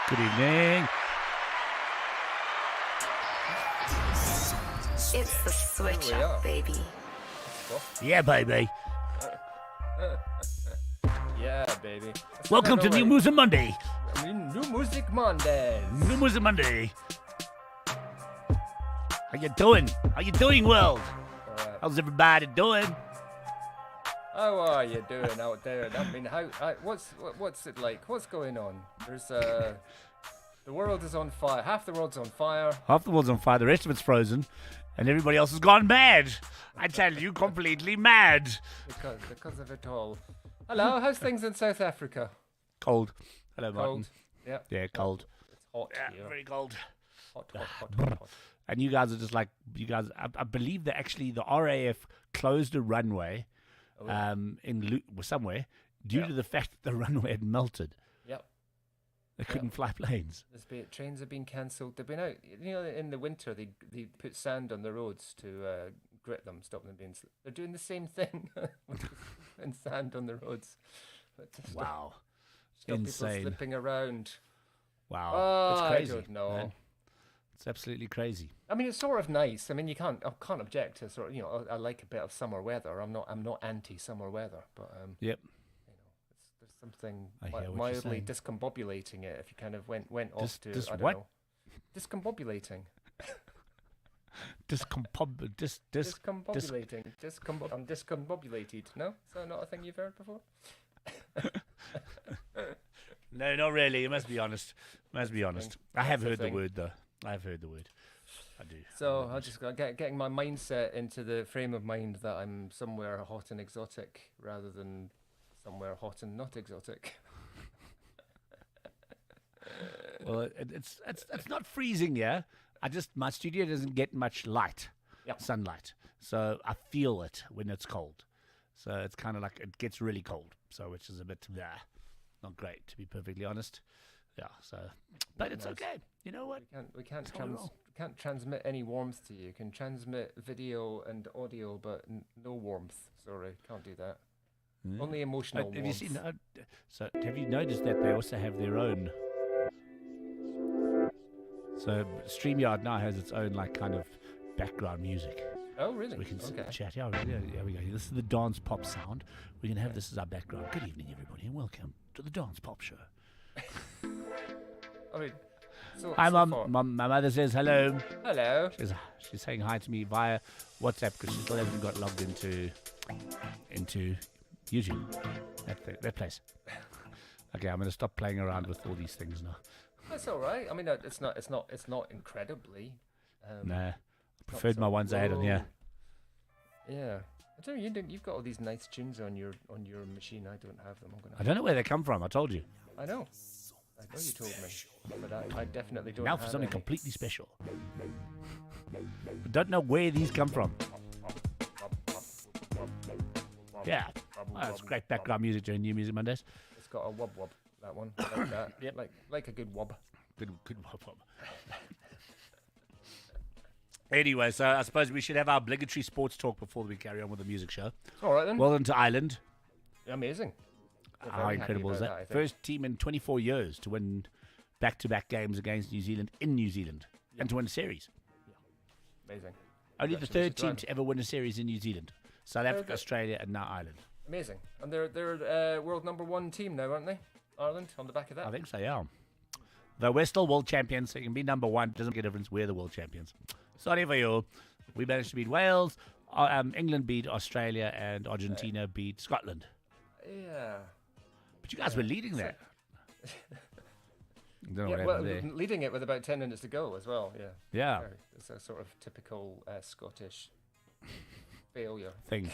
Good evening. It's the switch up, baby. Yeah, baby. Yeah, baby. Welcome to New Music Monday. New Music Mondays. New Music Monday. How you doing? How you doing, world? How's everybody doing? How are you doing out there? I mean, what's it like? What's going on? There's the world is on fire. Half the world's on fire. Half the world's on fire. The rest of it's frozen, and everybody else has gone mad. I tell you, completely mad. Because of it all. Hello, how's things in South Africa? Cold. Hello, Martin. Cold. Yeah. Yeah, cold. It's hot Yeah, here. very cold. Hot. And you guys are just like, I believe that actually the RAF closed a runway somewhere due to the fact that the runway had melted. Yep. They couldn't fly planes. Trains have been cancelled. They've been out. You know, in the winter they put sand on the roads to grit them, stop them being. They're doing the same thing, and sand on the roads. Wow. Stop Insane. people slipping around. Wow. Oh, It's crazy. I don't know. Man. It's absolutely crazy. I mean, it's sort of nice. I mean, I can't object to sort of, I like a bit of summer weather. I'm not anti summer weather, but Yep. there's something I hear what you're mildly saying. discombobulating it if you kind of went off to dis I don't what? know. Discombobulating. Discombobulating. I'm discombobulated. No? Is that not a thing you've heard before? No, not really. You must be honest. I have heard the thing. word, though. I have heard the word. I do. So I just getting my mindset into the frame of mind that I'm somewhere hot and exotic rather than somewhere hot and not exotic. Well, it's not freezing here. My studio doesn't get much light, sunlight. So I feel it when it's cold. So it's kind of like it gets really cold. So which is a bit not great, to be perfectly honest. Yeah. So, but it's okay. You know what? We can't transmit any warmth to you. Can transmit video and audio, but no warmth. Sorry, can't do that. Only emotional warmth. Have you seen? So have you noticed that they also have their own? So StreamYard now has its own like kind of background music. Oh, really? So we can Okay. chat. Yeah, there we go. This is the dance pop sound. We can have this as our background. Good evening, everybody, and welcome to the Dance Pop Show. I mean, Hi, Mum. My mother says hello. Hello. She's saying hi to me via WhatsApp because she still hasn't got logged into YouTube. That place. Okay, I'm going to stop playing around with all these things now. That's all right. I mean, it's not incredibly. Nah, I preferred my ones I had on here. Yeah. I don't know, you've got all these nice tunes on your machine. I don't have them. I don't know where they come from. I told you. I know you told me, but I definitely don't. Now have for something any. completely special. I don't know where these come from. Yeah. Oh, it's great background music during New Music Mondays. It's got a wub. That one, like that. Yep. like a good wub. Good wub. Anyway, so I suppose we should have our obligatory sports talk before we carry on with the music show. All right then. Well done to Ireland. Amazing. We're How very incredible happy is about that? I think. First team in 24 years to win back-to-back games against New Zealand in New Zealand and to win a series. Amazing. Only the third team to ever win a series in New Zealand. South Africa, good. Australia, and now Ireland. Amazing. And they're world number one team now, aren't they? Ireland on the back of that. I think so, yeah. Though we're still world champions, so you can be number one. Doesn't make a difference. We're the world champions. Sorry for you. We managed to beat Wales. England beat Australia, and Argentina beat Scotland. Yeah. But you guys were leading that. Don't know Yeah, what well, happened there. leading it with about 10 minutes to go as well. Yeah. Yeah. It's a sort of typical Scottish failure. Thing.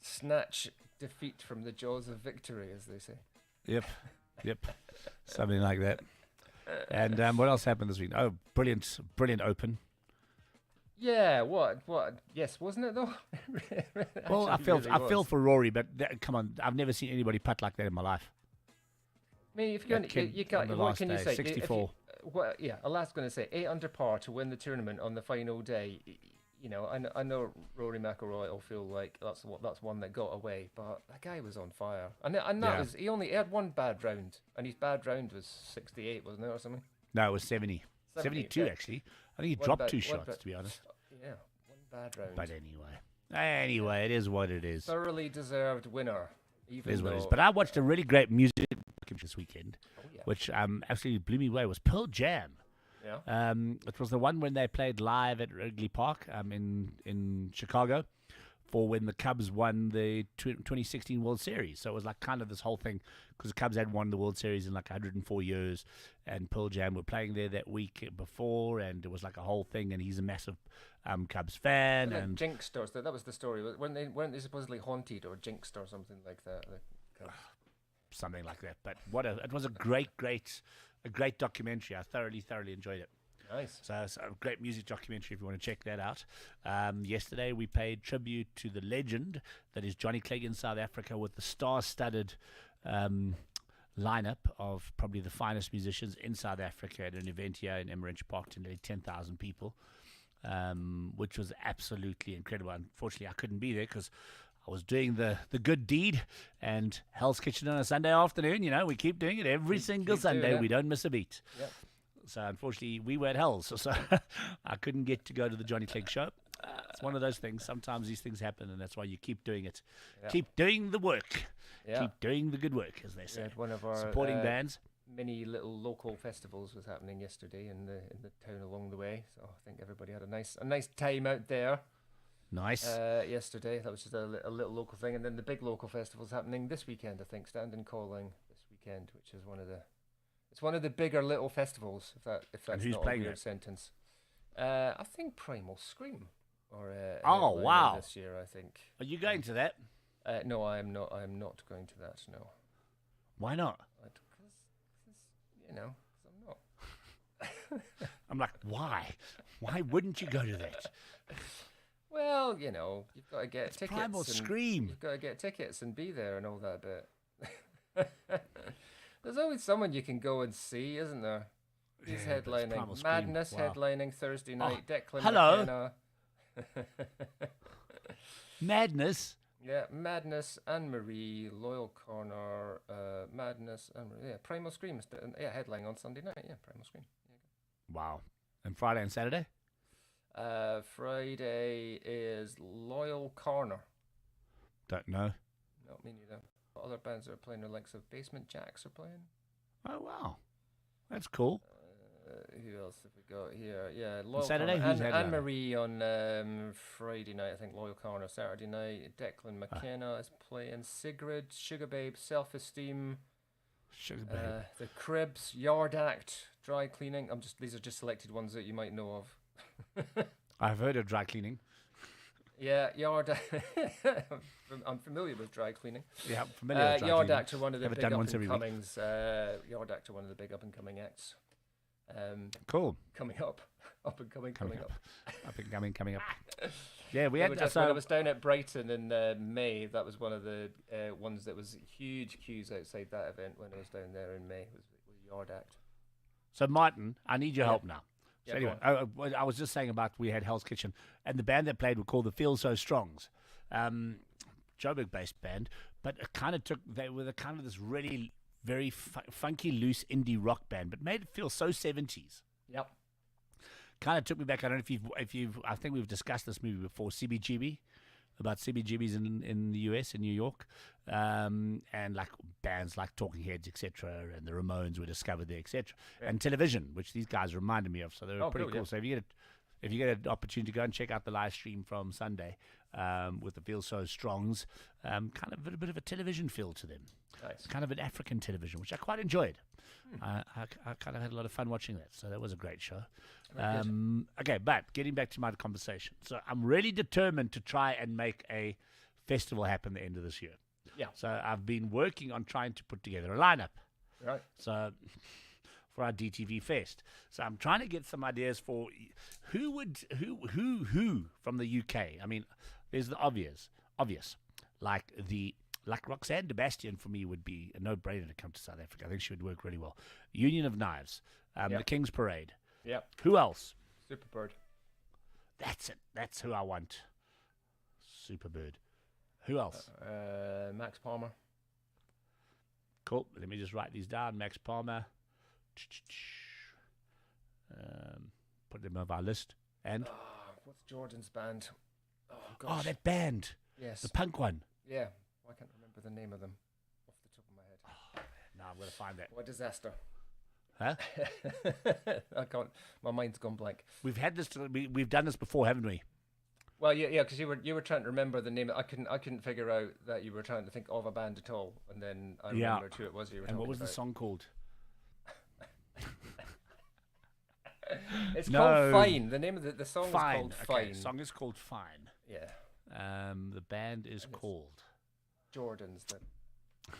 Snatch defeat from the jaws of victory, as they say. Yep. Something like that. And what else happened this week? Oh, brilliant Open. Yeah, what? Yes, wasn't it though? Well, I feel for Rory, but come on, I've never seen anybody putt like that in my life. I mean, if you're going to, you can't. on the What last can you day, say? 64. Yeah, I was going to say 8 under par to win the tournament on the final day. you know, I know Rory McIlroy will feel like that's one that got away, but that guy was on fire, and that was he had one bad round, and his bad round was 68, wasn't it, or something? No, it was 70. 72 actually. I think he dropped two shots, to be honest. Yeah, one bad round. But anyway, it is what it is. Thoroughly deserved winner. It is what it is. But I watched a really great music this weekend, which absolutely blew me away. Was Pearl Jam. Yeah. It was the one when they played live at Wrigley Park in Chicago for when the Cubs won the 2016 World Series. So it was like kind of this whole thing because the Cubs had won the World Series in like 104 years, and Pearl Jam were playing there that week before, and it was like a whole thing. And he's a massive Cubs fan. And jinxed or that was the story. Weren't they supposedly haunted or jinxed or something like that? Something like that. But it was a great documentary. I thoroughly enjoyed it. Nice. So it's a great music documentary if you want to check that out. Yesterday we paid tribute to the legend that is Johnny Clegg in South Africa with the star-studded lineup of probably the finest musicians in South Africa at an event here in Emmerich Park to nearly 10,000 people, which was absolutely incredible. Unfortunately, I couldn't be there because I was doing the good deed, and Hell's Kitchen on a Sunday afternoon. You know, we keep doing it every single Sunday. We don't miss a beat. Yep. So unfortunately, we were at Hell's, so I couldn't get to go to the Johnny Clegg show. It's one of those things. Sometimes these things happen, and that's why you keep doing it. Yep. Keep doing the work. Yep. Keep doing the good work, as they say. One of our supporting bands. Many little local festivals was happening yesterday in the town along the way. So I think everybody had a nice time out there. Nice. Yesterday, that was just a little local thing, and then the big local festival's happening this weekend. I think Stand Calling this weekend, which is one of the bigger little festivals. If that's not a weird sentence. I think Primal Scream. Wow! This year, I think. Are you going to that? No, I am not. I am not going to that. No. Why not? Because I'm not. I'm like, why? Why wouldn't you go to that? Well, you've got to get tickets. Primal Scream. You've got to get tickets and be there and all that bit. There's always someone you can go and see, isn't there? He's headlining. Madness headlining Thursday night. Declan McKenna. Madness? Yeah, Madness, Anne-Marie, Loyal Corner, Madness, Anne-Marie. Yeah, Primal Scream. Headlining on Sunday night. Yeah, Primal Scream. Wow. And Friday and Saturday? Friday is Loyal Corner. Don't know. No, me neither. Other bands that are playing, the likes of Basement Jacks are playing. Oh, wow. That's cool. Who else have we got here? Yeah, Loyal Saturday, Corner. who's Anne-Marie on Friday night, I think. Loyal Corner. Saturday night, Declan McKenna is playing. Sigrid, Sugar Babe, Self-Esteem. Sugar Babe. The Cribs, Yard Act, Dry Cleaning. These are just selected ones that you might know of. I've heard of dry cleaning. Yeah, Yard. I'm familiar with dry cleaning. Yeah, I'm familiar with dry Yard cleaning. Act are one of the big up and comings. Yard Act are one of the big up and coming acts. Cool. Coming up and coming up. Up and coming up. Yeah, we had. When I was down at Brighton in May, that was one of the ones that was huge queues outside that event when I was down there in May. Was Yard Act. So Martin, I need your help now. So anyway, I was just saying about we had Hell's Kitchen, and the band that played were called the Feel So Strongs, Joburg-based band, but they were kind of this really very funky, loose indie rock band, but made it feel so 70s. Yep. Kind of took me back. I don't know if you've I think we've discussed this movie before, CBGB, about CBGBs in the US, in New York, and like bands like Talking Heads, etc., and the Ramones were discovered there, etc., and Television, which these guys reminded me of. So they were pretty cool. Yeah. So if you get an opportunity to go and check out the live stream from Sunday with the Feel So Strongs, kind of a bit of a television feel to them. Nice. Kind of an African television, which I quite enjoyed. I kind of had a lot of fun watching that. So that was a great show. Okay, but getting back to my conversation. So I'm really determined to try and make a festival happen the end of this year. Yeah. So I've been working on trying to put together a lineup. Right. So for our DTV Fest. So I'm trying to get some ideas for who from the UK. I mean, there's the obvious, like Roxanne Sebastian for me would be a no-brainer to come to South Africa. I think she would work really well. Union of Knives, the King's Parade. Yep. Who else? Superbird. That's it. That's who I want. Superbird. Who else? Max Palmer. Cool. Let me just write these down. Max Palmer. Put them on our list. And What's Jordan's band? Oh gosh. oh, that band. Yes. The punk one. Yeah. I can't remember the name of them off the top of my head. No, I'm gonna find that. What disaster. Huh? I can't. My mind's gone blank. We've had this. We've done this before, haven't we? Well, yeah, because you were trying to remember the name. I couldn't figure out that you were trying to think of a band at all, and then I remembered who it was. You were and what was about. the song called? It's No. called Fine. The name of the song is Fine. called Okay. Fine. Song is called Fine. Yeah. The band is called. Jordan's the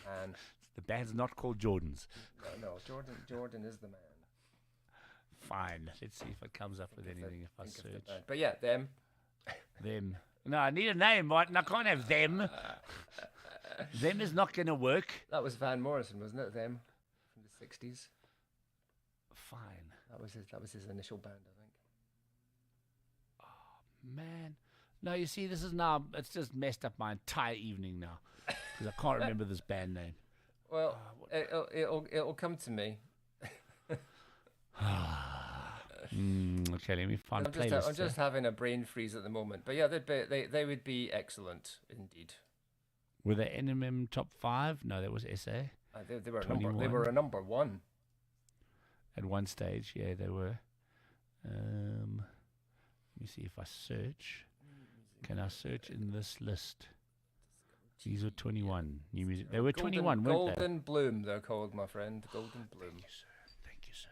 man. The band's not called Jordans. No, Jordan is the man. Fine. Let's see if it comes up with anything if I Think of the search band. But yeah, them. them. No, I need a name, Martin. I can't have them. Them is not going to work. That was Van Morrison, wasn't it? Them from the '60s. Fine. That was his initial band, I think. Man. No, you see, this is now, it's just messed up my entire evening now. Because I can't remember this band name. Well, it'll come to me. Okay, let me find playlists. I'm just having a brain freeze at the moment. But yeah, they would be excellent indeed. Were they NMM top 5? No, that was SA. They were a number one. At one stage, yeah, they were. Let me see if I search. Can I search in this list? These were 21. New music. They were 21, weren't they? Golden Bloom, they're called, my friend. Golden Bloom. Thank you, sir.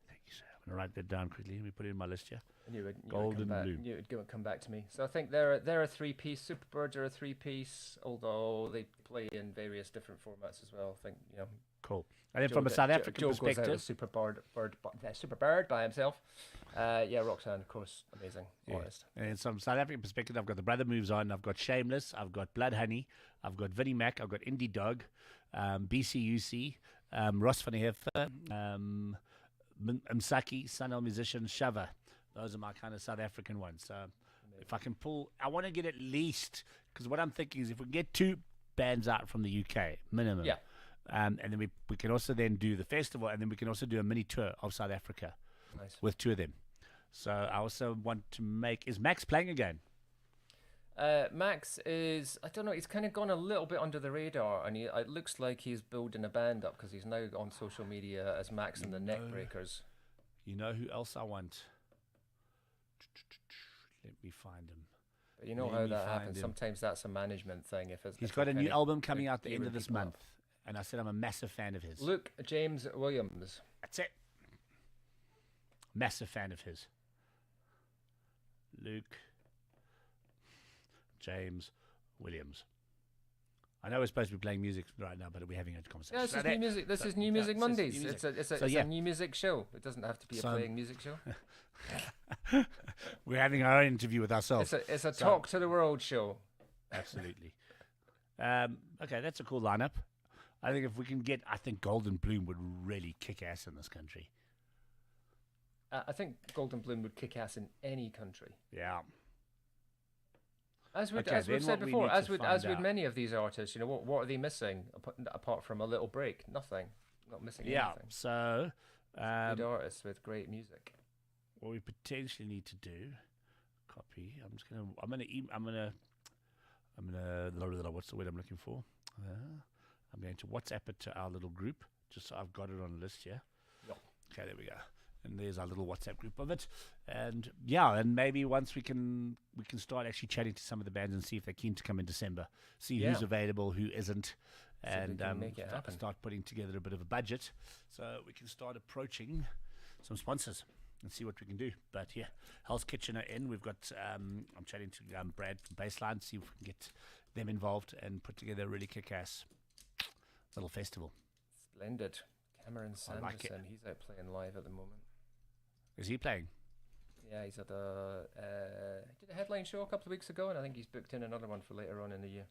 Thank you, sir. I'm going to write that down quickly. Let me put it in my list here. And you would Golden Bloom. You would come back to me. So I think they're a three-piece. Superbirds are a three-piece, although they play in various different formats as well. I think, you know. Cool. And then from a South African perspective, goes out Superbird by himself. Yeah, Roxanne, of course, amazing artist. And from South African perspective, I've got The Brother Moves On, I've got Shameless, I've got Blood Honey, I've got Vinnie Mac, I've got Indie Dog, BCUC, Ross van der Heever, Msaki, Sunil Musician, Shava. Those are my kind of South African ones. So if I can pull, I want to get at least, because what I'm thinking is if we can get 2 bands out from the UK, minimum. Yeah. And then we can also then do the festival, and then we can also do a mini tour of South Africa with 2 of them. So I also want to make... Is Max playing again? Max is... I don't know, he's kind of gone a little bit under the radar, and it looks like he's building a band up because he's now on social media as Max and the Neckbreakers. You know who else I want? Let me find him. But you know how that happens. Sometimes that's a management thing. He's got a new album coming out the end of this month. And I said I'm a massive fan of his. Luke James Williams. That's it. Massive fan of his. Luke James Williams. I know we're supposed to be playing music right now, but we're having a conversation. Yeah, this is new music. This is New Music Mondays. It's a new music show. It doesn't have to be a playing music show. We're having our own interview with ourselves. It's a talk to the world show. Absolutely. Okay, that's a cool lineup. I think if we can get, I think Golden Bloom would really kick ass in this country. I think Golden Bloom would kick ass in any country. Yeah. As we've said before, as with many of these artists, you know, what are they missing apart from a little break? Nothing. Not missing anything. Yeah. So good artists with great music. What we potentially need to do, copy. I'm gonna. What's the word I'm looking for? I'm going to WhatsApp it to our little group, just so I've got it on a list here. Yep. Okay, there we go. And there's our little WhatsApp group of it. And yeah, and maybe once we can start actually chatting to some of the bands and see if they're keen to come in December. See who's available, who isn't, and start putting together a bit of a budget so we can start approaching some sponsors and see what we can do. But yeah, Hell's Kitchen are in. We've got I'm chatting to Brad from Baseline, see if we can get them involved and put together a really kick-ass little festival. Splendid. Cameron Sanderson, like it. He's out playing live at the moment. Is he playing? Yeah, he's at he did a headline show a couple of weeks ago, and I think he's booked in another one for later on in the year.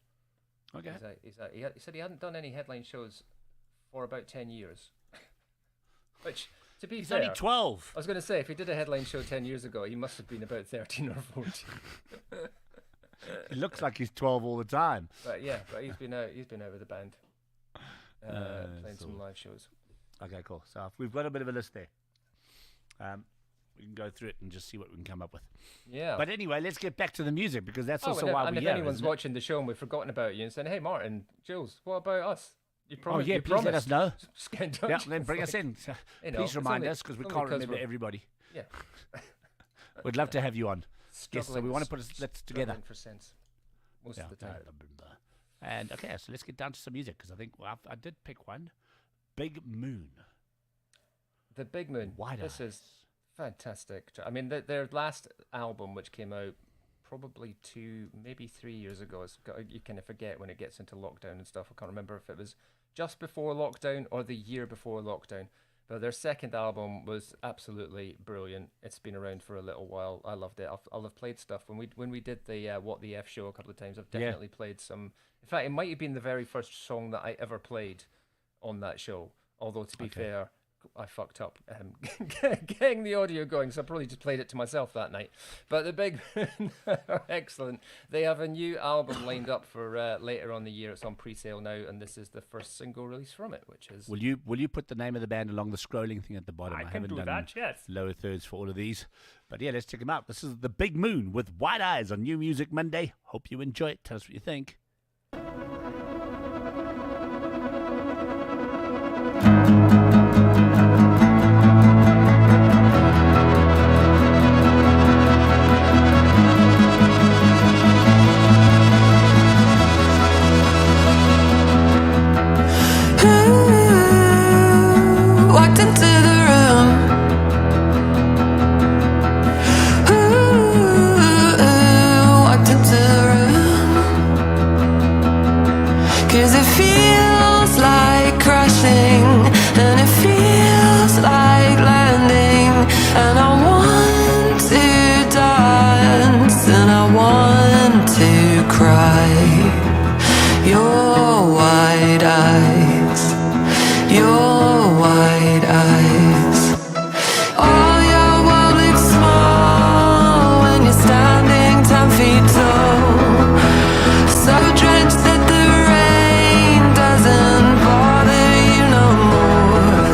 Okay. He said he hadn't done any headline shows for about 10 years, which To be He's fair, only 12. I was going to say, if he did a headline show 10 years ago, he must have been about 13 or 14. He looks like he's 12 all the time. But yeah, but he's been out with the band, playing some live shows. Okay, cool. So we've got a bit of a list there. We can go through it and just see what we can come up with. Yeah. But anyway, let's get back to the music because that's also and why and we're if here. anyone's isn't it? watching the show and we've forgotten about you and saying, "Hey, Martin, Jules, what about us?" You Oh promised. yeah, you please let promised. us know. Just get in touch. Yeah, then bring It's us like, in. you know, Please it's remind only- us because we only can't 'cause remember we're- everybody. Yeah. We'd love to have you on. Yes, so we Struggling- want to put us together. struggling for sense most Yeah, of the time. And okay, so let's get down to some music because I think I did pick one. Big Moon. The Big Moon. Wide This Eyes. is fantastic. I mean, their last album, which came out probably 2, maybe 3 years ago, you kind of forget when it gets into lockdown and stuff. I can't remember if it was just before lockdown or the year before lockdown. But their second album was absolutely brilliant. It's been around for a little while. I loved it. I'll have played stuff when we did the What the F show a couple of times. I've definitely played some. In fact, it might have been the very first song that I ever played on that show. Although to be fair, I fucked up getting the audio going, so I probably just played it to myself that night. But the Big Moon are excellent. They have a new album lined up for later on the year. It's on pre-sale now, and this is the first single release from it, which is... Will you put the name of the band along the scrolling thing at the bottom? I can haven't do done that, yes. lower thirds for all of these. But yeah, let's check them out. This is The Big Moon with Wide Eyes on New Music Monday. Hope you enjoy it. Tell us what you think. Walked into the room. Walked into the room. 'Cause it feels like crashing, and it feels like landing. And I want to dance, and I want to cry. Your wide eyes, your wide eyes. All your world looks small when you're standing 10 feet tall. So drenched that the rain doesn't bother you no more.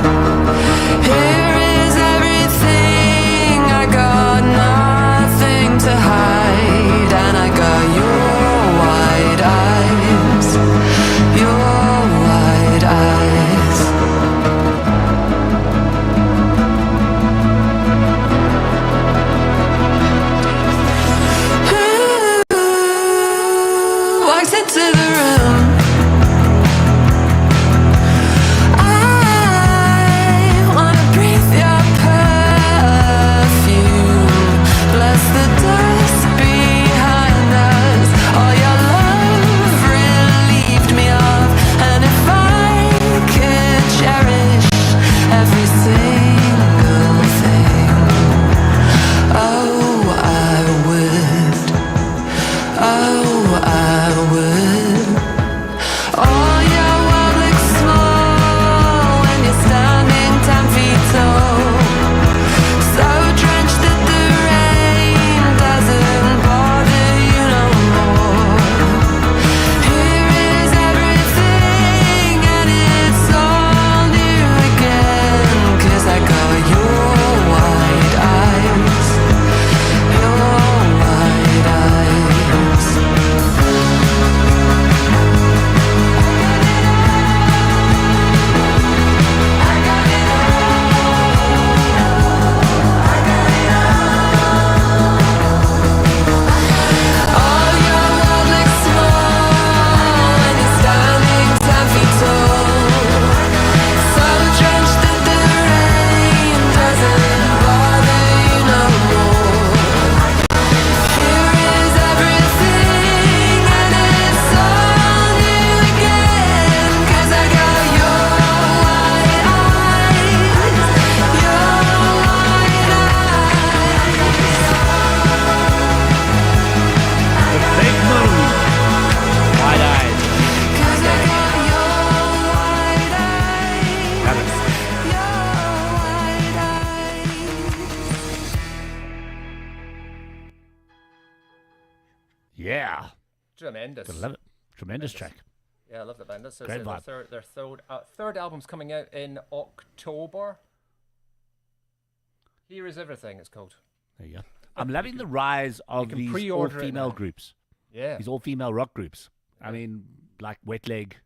Here is everything, I got nothing to hide. And I got your wide eyes, your wide eyes. Tremendous. Gotta love it. Tremendous track. Yeah, I love that band. That's Great their vibe. third album's coming out in October. Here Is Everything, it's called. There you go. I'm loving the rise of can these pre-order it all-female now. groups. Yeah. These all-female rock groups. I mean, like Wet Leg.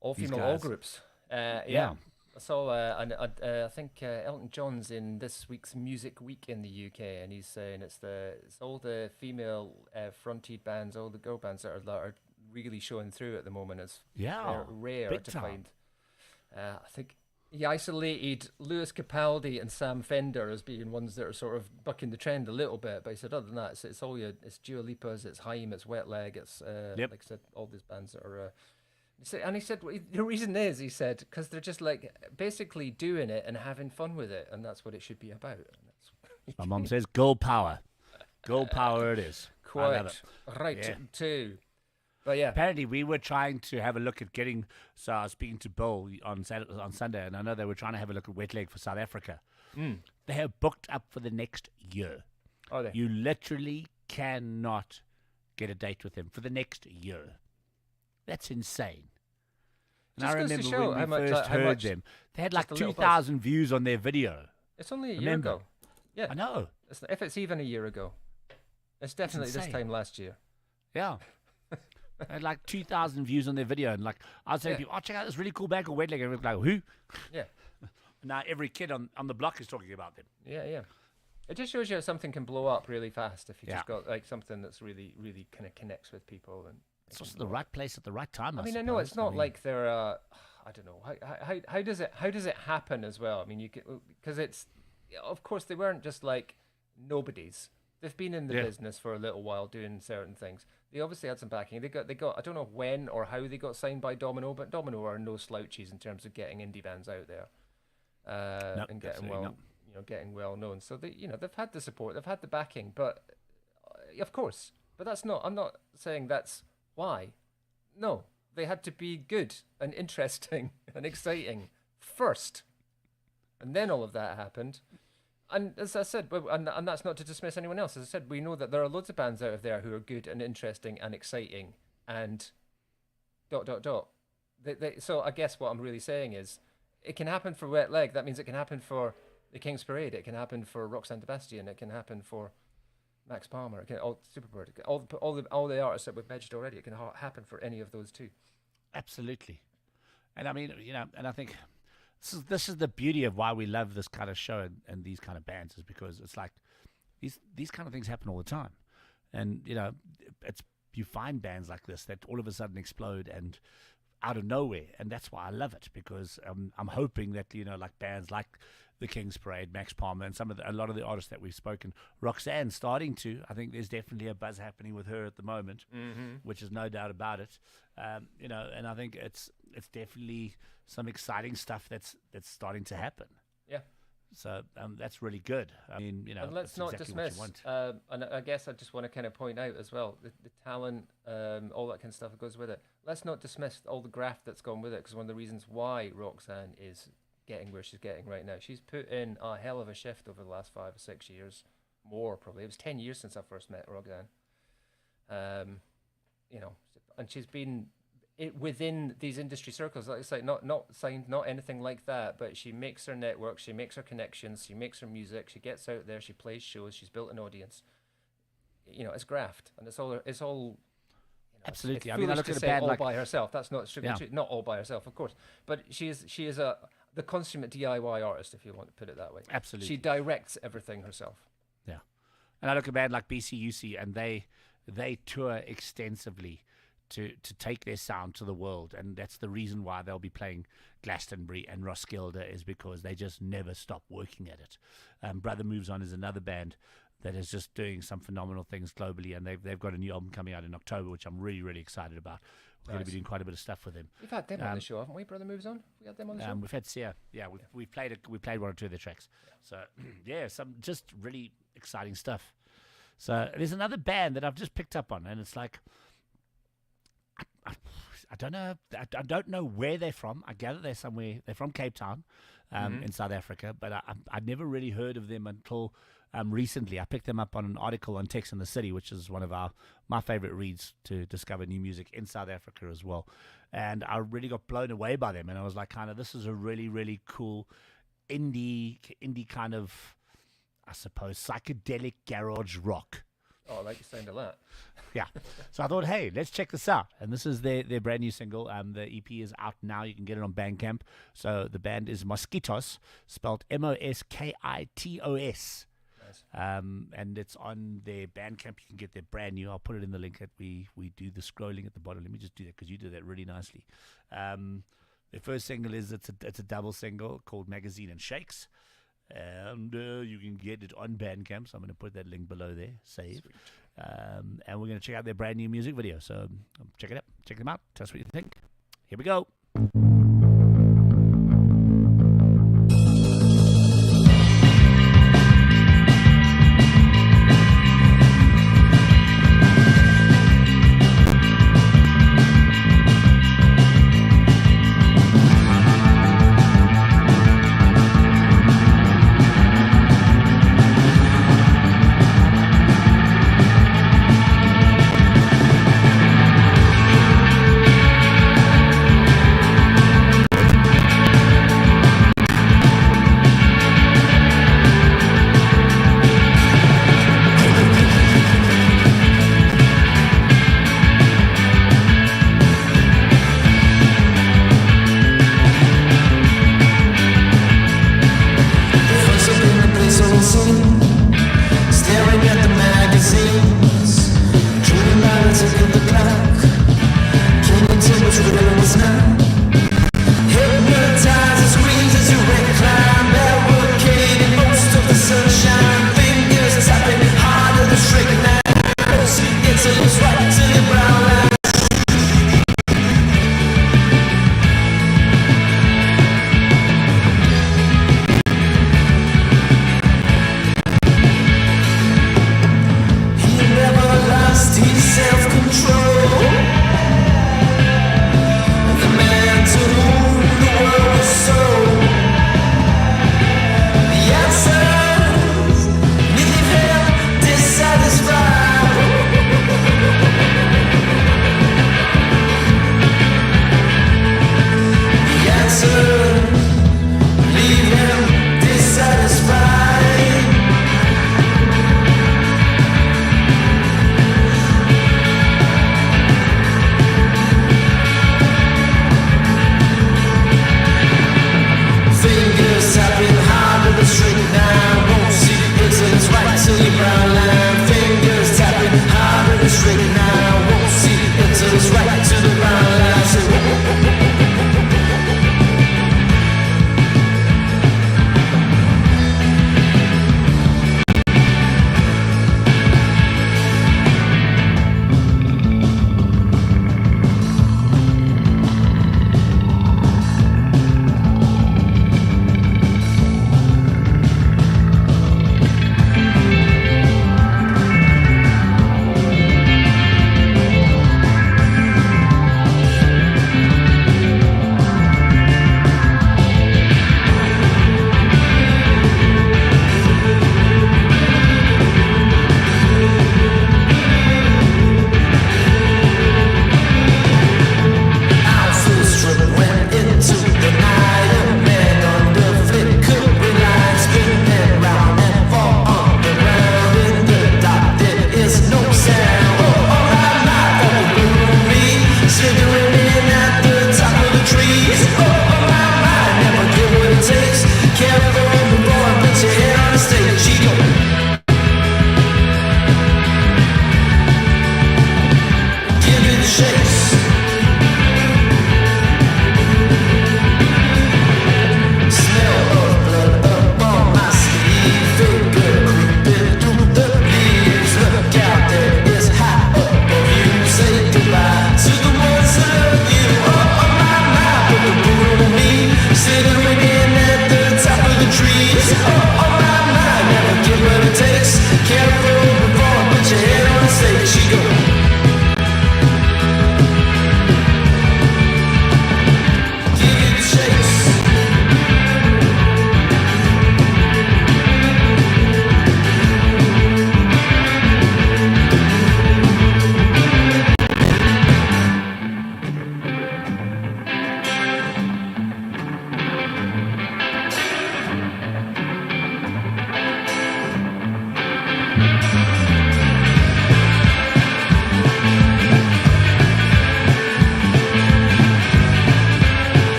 All these female, all guys. groups. Yeah. I saw, I think Elton John's in this week's Music Week in the UK, and he's saying it's all the female fronted bands, all the girl bands that are really showing through at the moment. It's they're rare big to time. find. I think he isolated Lewis Capaldi and Sam Fender as being ones that are sort of bucking the trend a little bit, but he said other than that, it's all it's Dua Lipa's, it's Haim, it's Wet Leg, it's like I said, all these bands that are. And he said the reason is, he said, because they're just like basically doing it and having fun with it, and that's what it should be about. And that's My mom says girl power. Girl power it is. I love quite it. right Yeah. too. But yeah, Apparently, we were trying to have a look at getting. So I was speaking to Bill on Sunday, and I know they were trying to have a look at Wet Leg for South Africa. They have booked up for the next year. are they? You literally cannot get a date with them for the next year. That's insane. And Just I goes to remember show when how we much- first how heard much them, they had like just a little 2,000 views on their video. It's only a year Remember. ago. Yeah, I know. if it's even a year ago, it's definitely this insane. time last year. Yeah. They had like 2,000 views on their video. And like, I was saying to people, oh, check out this really cool band called Wet Leg. And everyone's like, who? Yeah, Now every kid on the block is talking about them. yeah. It just shows you how something can blow up really fast if you just Yeah. got like something that's really, really kind of connects with people. And It's also the right place at the right time. I mean, I know it's not like they're. I don't know. How does it happen as well? I mean, because it's, of course, they weren't just like nobodies. They've been in the Yeah. business for a little while doing certain things. They obviously had some backing. They got. I don't know when or how they got signed by Domino, but Domino are no slouches in terms of getting indie bands out there, Nope, and getting absolutely well, not. getting well known. So they've had the support, they've had the backing, but of course, but that's not. I'm not saying that's why. No, they had to be good and interesting and exciting first, and then all of that happened. And as I said, and that's not to dismiss anyone else. As I said, we know that there are loads of bands out there who are good and interesting and exciting and ... So I guess what I'm really saying is, it can happen for Wet Leg. That means it can happen for the King's Parade. It can happen for Roxanne Sebastian. It can happen for Max Palmer. It can Superbird. It can, all the artists that we've mentioned already. It can happen for any of those too. Absolutely. And I mean, and I think this is the beauty of why we love this kind of show and these kind of bands, is because it's like these kind of things happen all the time. And, it's you find bands like this that all of a sudden explode and out of nowhere, and that's why I love it, because I'm hoping that like bands like the King's Parade, Max Palmer, and a lot of the artists that we've spoken, Roxanne starting to. I think there's definitely a buzz happening with her at the moment, which is no doubt about it. And I think it's definitely some exciting stuff that's starting to happen. Yeah. So that's really good. I mean, And let's that's not exactly what you dismiss. want. And I guess I just want to kind of point out as well the talent, all that kind of stuff that goes with it. Let's not dismiss all the graft that's gone with it, because one of the reasons why Roxanne is getting where she's getting right now, she's put in a hell of a shift over the last 5 or 6 years, more probably. It was 10 years since I first met Roxanne. And she's been within these industry circles, like I say, not signed, not anything like that, but she makes her network, she makes her connections, she makes her music, she gets out there, she plays shows, she's built an audience. It's graft, and it's all. Absolutely. It's I mean, I foolish look to at a say band all like by herself. That's not strictly Yeah. true. Not all by herself, of course, but she is the consummate DIY artist, if you want to put it that way. Absolutely. She directs everything herself. Yeah. And I look at a band like BCUC, and they tour extensively to take their sound to the world, and that's the reason why they'll be playing Glastonbury and Roskilde, is because they just never stop working at it. Brother Moves On is another band that is just doing some phenomenal things globally, and they've got a new album coming out in October, which I'm really, really excited about. We're going to be doing quite a bit of stuff with them. We've had them on the show, haven't we? Brother Moves On. We had them on the show. We've had Sia. Yeah, we played one or two of their tracks. So yeah, some just really exciting stuff. So there's another band that I've just picked up on, and it's like, I don't know. I don't know where they're from. I gather they're somewhere. They're from Cape Town, in South Africa. But I'd never really heard of them until recently. I picked them up on an article on Tex in the City, which is one of my favorite reads to discover new music in South Africa as well. And I really got blown away by them. And I was like, kind of, this is a really, really cool indie kind of, I suppose, psychedelic garage rock. Oh, I like the sound of that. Yeah. So I thought, hey, let's check this out. And this is their brand new single. The EP is out now. You can get it on Bandcamp. So the band is Mosquitos, spelled Moskitos. Nice. And it's on their Bandcamp. You can get their brand new. I'll put it in the link that we do the scrolling at the bottom. Let me just do that because you did that really nicely. The first single is it's a double single called Magazine and Shakes. And you can get it on Bandcamp, so I'm going to put that link below there. Save. And we're going to check out their brand new music video. So check it out. Check them out. Tell us what you think. Here we go.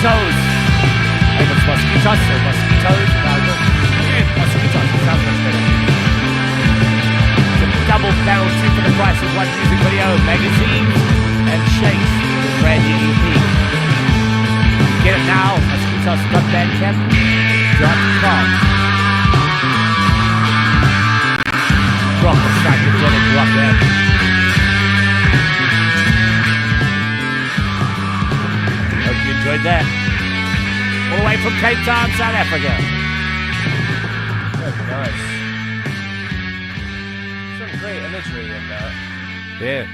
Mosquitoes. If it's mosquitoes or mosquitoes, mosquitoes. It sounds much better. It's a double barrel two for the price of one music video, magazine, and Shakes, the brand new EP. Get it now, mosquitoes.bandcamp.com. Proper psychedelic rock band. Hope you enjoyed that. All the way from Cape Town, South Africa. Very nice. Some great imagery in that. Yeah.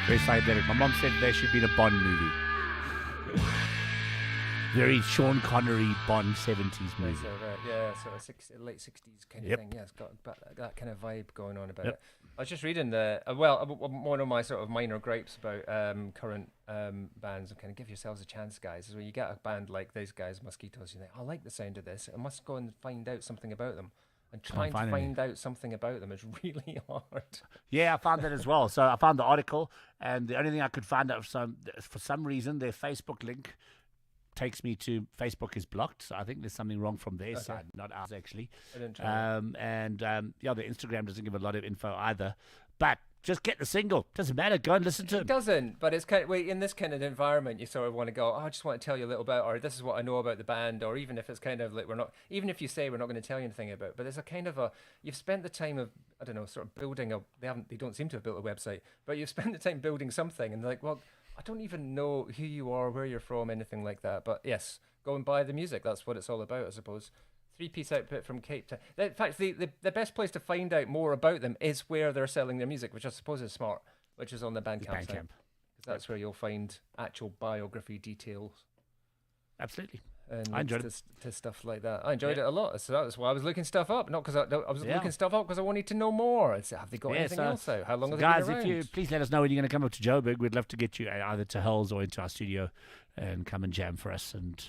Very psychedelic. My mom said there should be a Bond movie. Very Sean Connery Bond 70s movie. So, yeah, sort of late 60s kind of thing. Yeah, it's got that kind of vibe going on about it. I was just reading one of my sort of minor gripes about current bands, and kind of give yourselves a chance, guys, is when you get a band like these guys, Mosquitoes, you think, I like the sound of this, I must go and find out something about them. And trying to find out something about them is really hard. Yeah, I found that as well. So I found the article, and the only thing I could find out for some reason, their Facebook link takes me to Facebook is blocked. So I think there's something wrong from their side, not ours actually. I didn't try the Instagram doesn't give a lot of info either. But just get the single. Doesn't matter. Go and listen to it. It doesn't, but it's kind of, in this kind of environment, you sort of want to go, I just want to tell you a little bit, or this is what I know about the band, or even if it's kind of like even if you say we're not going to tell you anything about it, but there's a kind of you've spent the time of, I don't know, sort of building they don't seem to have built a website, but you've spent the time building something, and like, well, I don't even know who you are, where you're from, anything like that. But yes, go and buy the music. That's what it's all about, I suppose. 3-piece output from Cape Town. In fact, the best place to find out more about them is where they're selling their music, which I suppose is smart, which is on the Bandcamp site. Because that's where you'll find actual biography details. Absolutely. And I enjoyed it. To stuff like that. I enjoyed it a lot. So that's why I was looking stuff up. Not because I was looking stuff up because I wanted to know more. Have they got anything else out? How long have they been around? Guys, please let us know when you're going to come up to Joburg. We'd love to get you either to Hulls or into our studio and come and jam for us and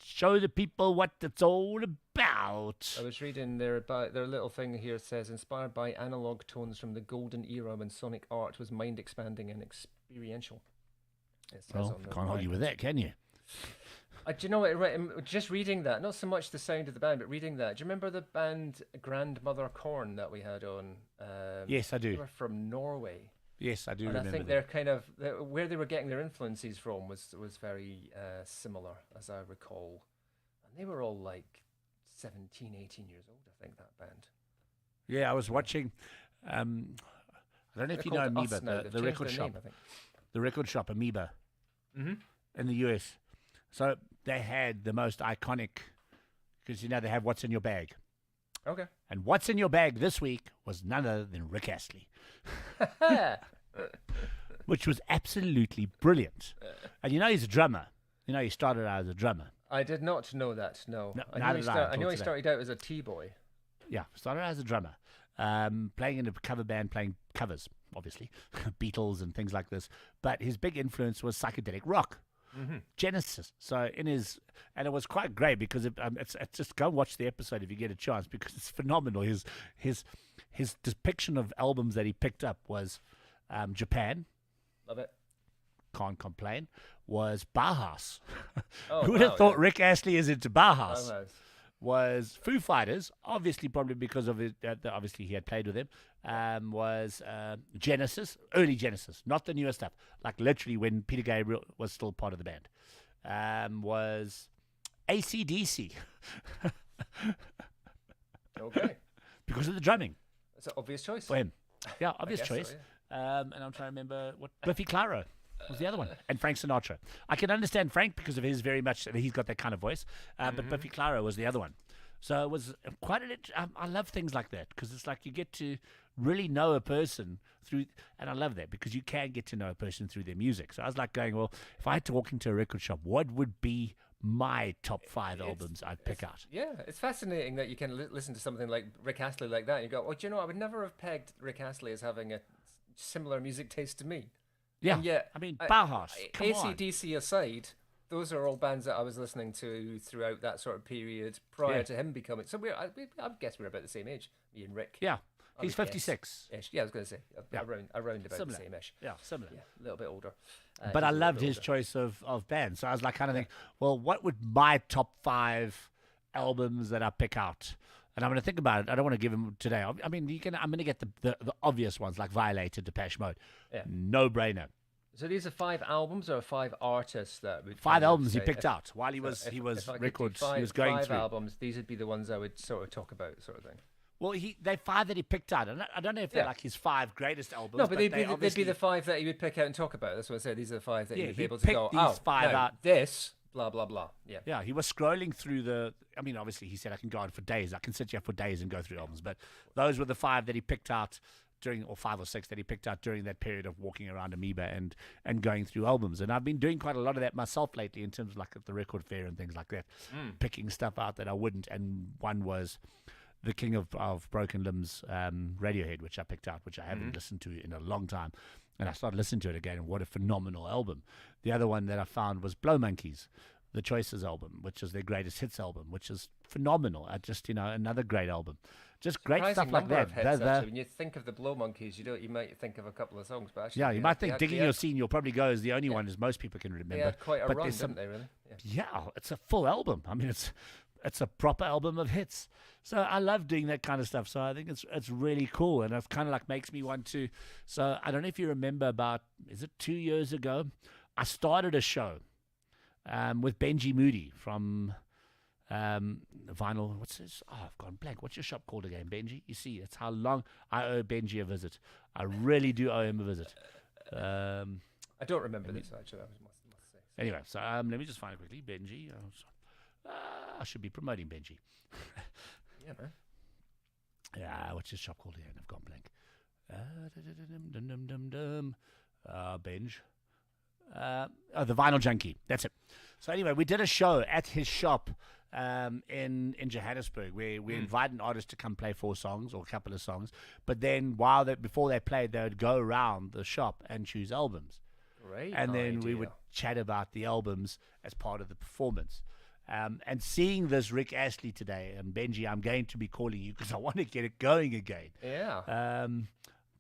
show the people what it's all about. I was reading their little thing here. It says, inspired by analog tones from the golden era when sonic art was mind-expanding and experiential. It says on the can't argue with that, can you? Do you know what? Just reading that, not so much the sound of the band, but reading that. Do you remember the band Grandmother Corn that we had on? Yes, I do. They were from Norway. Yes, I do And remember. I think they're kind of where they were getting their influences from was very similar, as I recall. And they were all like 17, 18 years old, I think, that band. Yeah, I was watching. I don't know if you know Amoeba, the record shop. Name, I think. The record shop Amoeba in the US. So they had the most iconic, because they have What's in Your Bag. Okay. And What's in Your Bag this week was none other than Rick Astley. Which was absolutely brilliant. And he's a drummer. He started out as a drummer. I did not know that, no. I know he started out as a T-boy. Yeah, started out as a drummer. Playing in a cover band, playing covers, obviously. Beatles and things like this. But his big influence was psychedelic rock. Genesis. So and it was quite great because it's just go watch the episode if you get a chance because it's phenomenal. His depiction of albums that he picked up was Japan. Love it. Can't complain. Was Bauhaus. Oh, Who would have thought Rick Astley is into Bauhaus? Oh, Was Foo Fighters, obviously probably because of it, obviously he had played with them, was Genesis, early Genesis, not the newer stuff, like literally when Peter Gabriel was still part of the band, was AC/DC. Okay. Because of the drumming. It's an obvious choice. For him. Yeah, obvious choice. So, yeah. And I'm trying to remember what Biffy Clyro was the other one, and Frank Sinatra. I can understand Frank because of his he's got that kind of voice, but Biffy Clyro was the other one. So it was quite I love things like that because it's like you get to really know a person through, and I love that because you can get to know a person through their music. So I was like going, well, if I had to walk into a record shop, what would be my top 5 albums I'd pick out? Yeah, it's fascinating that you can listen to something like Rick Astley like that and you go, well, do you know, I would never have pegged Rick Astley as having a similar music taste to me. Yeah, and yet, I mean, Bauhaus, AC/DC aside, those are all bands that I was listening to throughout that sort of period prior to him becoming. So I guess we're about the same age, me and Rick. Yeah. He's 56. Ish. Yeah, I was going to say around about Similar. the same ish. Yeah, similar. Yeah, a little bit older. But I he's a little loved bit his older. choice of bands. So I was like, kind of think, well, what would my top 5 albums that I pick out? And I'm going to think about it. I don't want to give him today. I mean, I'm going to get the obvious ones like Violated, Depeche Mode. Yeah. No brainer. So these are 5 albums or 5 artists that would 5 kind of albums he say picked if- out while he so was if- he was if I could do records. five, He was going 5 through. albums. These would be the ones I would sort of talk about, sort of thing. Well, they 5 that he picked out. And I don't know if they're Yeah. like his 5 greatest albums. No, but they'd be obviously- the 5 that he would pick out and talk about. That's what I said. These are the 5 that Yeah, he would be he able to picked go. these Oh, 5 no, out. this blah blah blah. Yeah. Yeah, he was scrolling through I mean, obviously, he said I can go on for days. I can sit here for days and go through albums. But those were the 5 that he picked out or 5 or 6 that he picked out during that period of walking around Amoeba and going through albums. And I've been doing quite a lot of that myself lately in terms of like at the record fair and things like that, picking stuff out that I wouldn't. And one was the King of Broken Limbs, Radiohead, which I picked out, which I haven't listened to in a long time. And I started listening to it again, and what a phenomenal album. The other one that I found was Blow Monkeys, the Choices album, which is their greatest hits album, which is phenomenal. Another great album. Just great Surprising stuff like number that. of hits, actually. When you think of the Blow Monkeys, you might think of a couple of songs, but actually, Yeah, you might think they Digging had- Your Scene, you'll probably go as the only one, as most people can They remember. had quite a but run, there's didn't some, they? Really? Yeah. yeah, it's a full album. I mean, it's a proper album of hits. So I love doing that kind of stuff. So I think it's really cool, and it kind of like makes me want to. So I don't know if you remember is it 2 years ago? I started a show with Benji Moody from Vinyl. What's this? Oh, I've gone blank. What's your shop called again, Benji? You see, it's how long I owe Benji a visit. I really do owe him a visit. I don't remember this actually. I must say. Anyway, so let me just find it quickly. Benji. I should be promoting Benji. Yeah, man. Yeah, what's his shop called again? I've gone blank. Benj. The Vinyl Junkie. That's it. So anyway, we did a show at his shop in Johannesburg where we invited an artist to come play 4 songs or a couple of songs. But then before they played, they would go around the shop and choose albums. Great. And then we would idea. chat about the albums as part of the performance. And seeing this Rick Astley today, and Benji, I'm going to be calling you because I want to get it going again. Yeah. I'm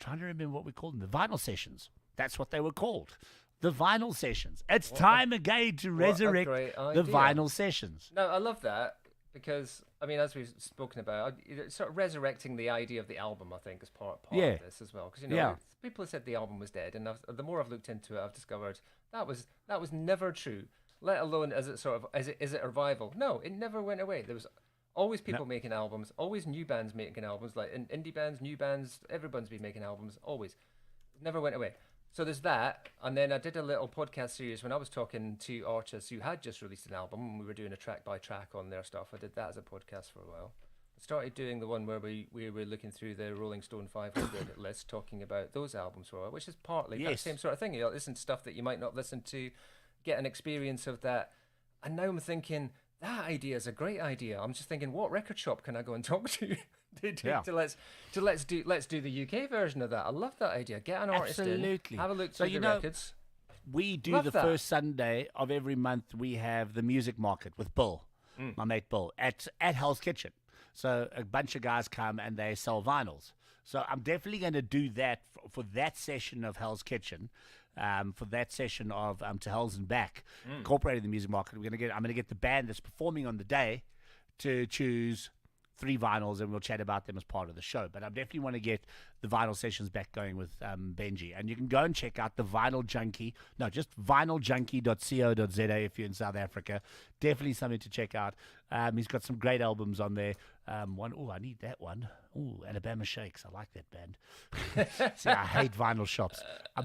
trying to remember what we called them. The Vinyl Sessions. That's what they were called. The Vinyl Sessions. It's time again to resurrect great the idea. Vinyl Sessions. No, I love that because I mean, as we've spoken about, it's sort of resurrecting the idea of the album. I think is part Yeah. of this as well, because Yeah. people have said the album was dead, and the more I've looked into it, I've discovered that was never true. Let alone as it is it a revival? No, it never went away. There was always people making albums, always new bands making albums, like indie bands, new bands. Everyone's been making albums, always. It never went away. So there's that, and then I did a little podcast series when I was talking to artists who had just released an album, and we were doing a track by track on their stuff. I did that as a podcast for a while. I started doing the one where we were looking through the Rolling Stone 500 list, talking about those albums for a while, which is partly that Yes. same sort of thing. You listen to stuff that you might not listen to, get an experience of that. And now I'm thinking, that idea is a great idea. I'm just thinking, what record shop can I go and talk to? Yeah. let's do the UK version of that. I love that idea. Get an artist Absolutely. in, have a look So through you the know- records. We do Love the that. first Sunday of every month. We have the music market with Bill, my mate Bill, at Hell's Kitchen. So a bunch of guys come and they sell vinyls. So I'm definitely going to do that for that session of Hell's Kitchen, for that session of To Hell's and Back, incorporating the music market. I'm going to get the band that's performing on the day to choose 3 vinyls, and we'll chat about them as part of the show. But I definitely want to get the vinyl sessions back going with Benji. And you can go and check out the Vinyl Junkie. No, just vinyljunkie.co.za if you're in South Africa. Definitely something to check out. He's got some great albums on there. I need that one. Alabama Shakes. I like that band. See, I hate vinyl shops. I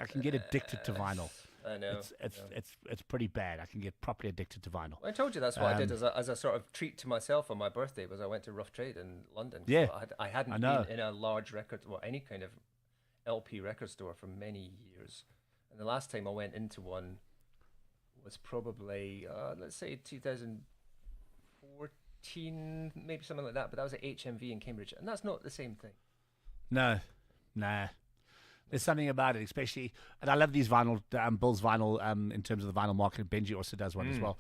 can get addicted to vinyl. I know. It's pretty bad. I can get properly addicted to vinyl. I told you that's what I did as a sort of treat to myself on my birthday. Was I went to Rough Trade in London. Yeah. So I hadn't know. been in a large any kind of LP record store for many years. And the last time I went into one was probably let's say 2014, maybe something like that. But that was at HMV in Cambridge, and that's not the same thing. No, nah. There's something about it, especially, and I love these vinyl, Bill's vinyl, in terms of the vinyl market. Benji also does one as well,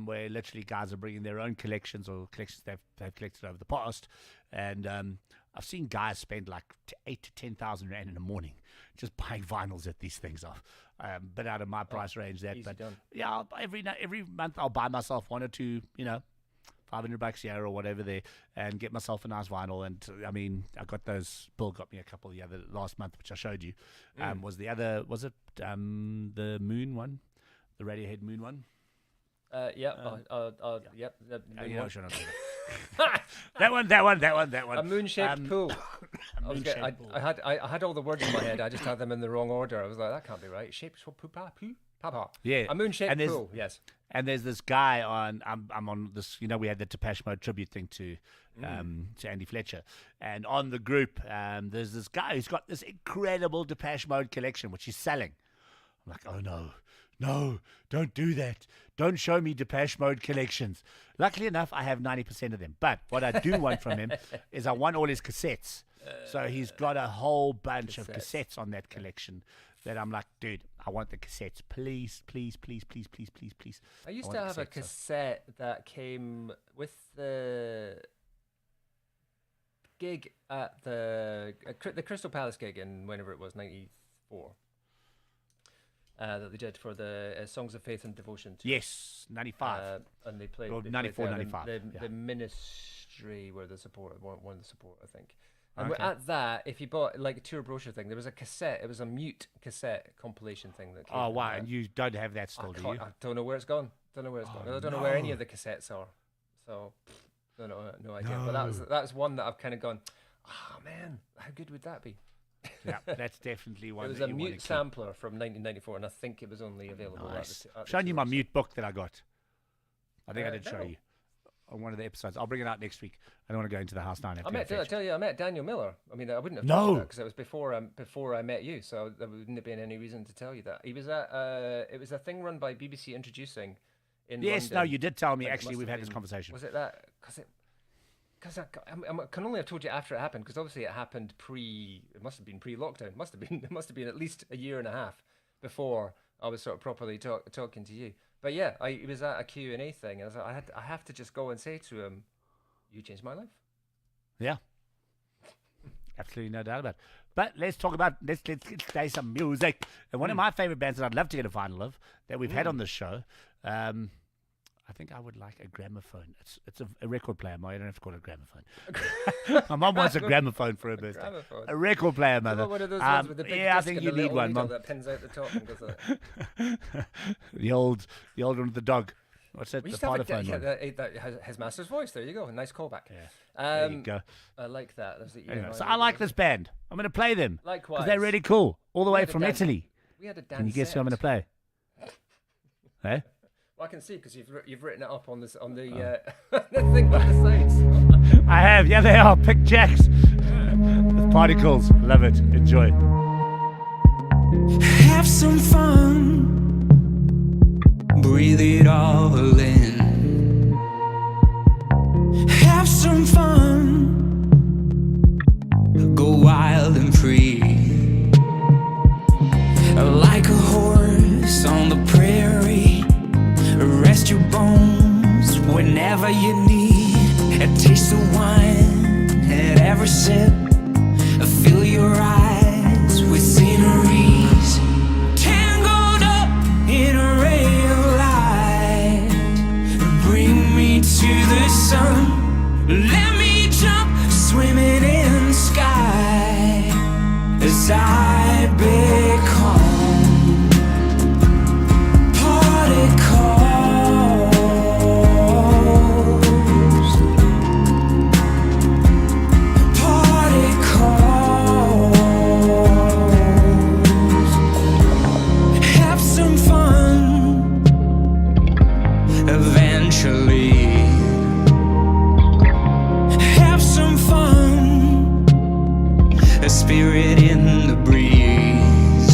where literally guys are bringing their own collections or collections they've collected over the past, and I've seen guys spend like 8 to 10,000 rand in the morning just buying vinyls at these things off. But out of my price range, that. But done. yeah, every month I'll buy myself 1 or 2, $500 here or whatever there, and get myself a nice vinyl. And I mean, I got those. Bill got me a couple the other last month, which I showed you. Was it the Moon one, the Radiohead Moon one? Yep. Yep. That one. A moon-shaped pool. Moon-shaped pool. I had all the words in my head. I just had them in the wrong order. I was like, that can't be right. Shapes for papa. Yeah. A moon-shaped pool. Yes. And there's this guy on. I'm on this. We had the Depeche Mode tribute thing to Andy Fletcher, and on the group, there's this guy who's got this incredible Depeche Mode collection, which he's selling. I'm like, oh no, don't do that. Don't show me Depeche Mode collections. Luckily enough, I have 90% of them. But what I do want from him is I want all his cassettes. So he's got a whole bunch of cassettes on that collection that I'm like, dude, I want the cassettes. Please. I used to have a cassette that came with the gig at the Crystal Palace gig in whenever it was, 94. That they did for the Songs of Faith and Devotion. Yes, 95. And they played... Or 94, 95. The Ministry were the support, one of the support, I think. And Okay. at that, if you bought like a tour brochure thing, there was a cassette. It was a mute cassette compilation thing that came. Oh, with wow. that. And you don't have that still, do you? I don't know where it's gone. I don't know where any of the cassettes are. So, no idea. But that's one that I've kind of gone, oh man, how good would that be? Yeah, that's definitely one. It was that a you wanna mute keep. sampler from 1994, and I think it was only available Nice. at the Showing you my tours. mute book that I got. I think I did show no. you on one of the episodes. I'll bring it out next week. I don't want to go into the house now. And have I to met. go Did I fetch. tell you I met Daniel Miller? I mean, I wouldn't have No. told you that because it was before I met you, so there wouldn't have been any reason to tell you that. He was at it was a thing run by BBC Introducing in Yes, London. no, you did tell me. Like, it Actually, must we've have had this been- conversation. Was it that? Because I can only have told you after it happened, because obviously it happened it must have been pre-lockdown. It must have been at least a year and a half before I was sort of properly talking to you. But yeah, it was at a Q&A thing, and I was like, I have to just go and say to him, you changed my life. Yeah. Absolutely no doubt about it. But let's play some music. And one of my favorite bands that I'd love to get a vinyl of that we've had on this show, I think I would like a gramophone. It's a record player, Mo. You don't have to call it a gramophone. My mom wants a gramophone for her birthday. Gramophone. A record player, mother. One of those ones with the big yeah, I disc think and you the need little one, needle Mom. that pins out the top and goes like. The old one with the dog. What's it? We The used to have Parlophone one. that has his master's voice. There you go. A nice callback. Yeah. There you go. I like that. That's the Anyway, so I like this band. I'm going to play them. Likewise. Because they're really cool. All the way had a from dance- Italy. We had a dance. Can you guess who I'm going to play? Hey? Well, I can see because you've written it up on the the thing by the sides. I have. Yeah, they are. Pick Jacks. With particles. Love it. Enjoy. Have some fun. Breathe it all in. Have some fun. Go wild and free. Like a horse on the prairie. Rest your bones whenever you need. A taste of wine at every sip. Fill your eyes with sceneries. Tangled up in a ray of light. Bring me to the sun. Let me jump swimming in the sky. As I become spirit in the breeze.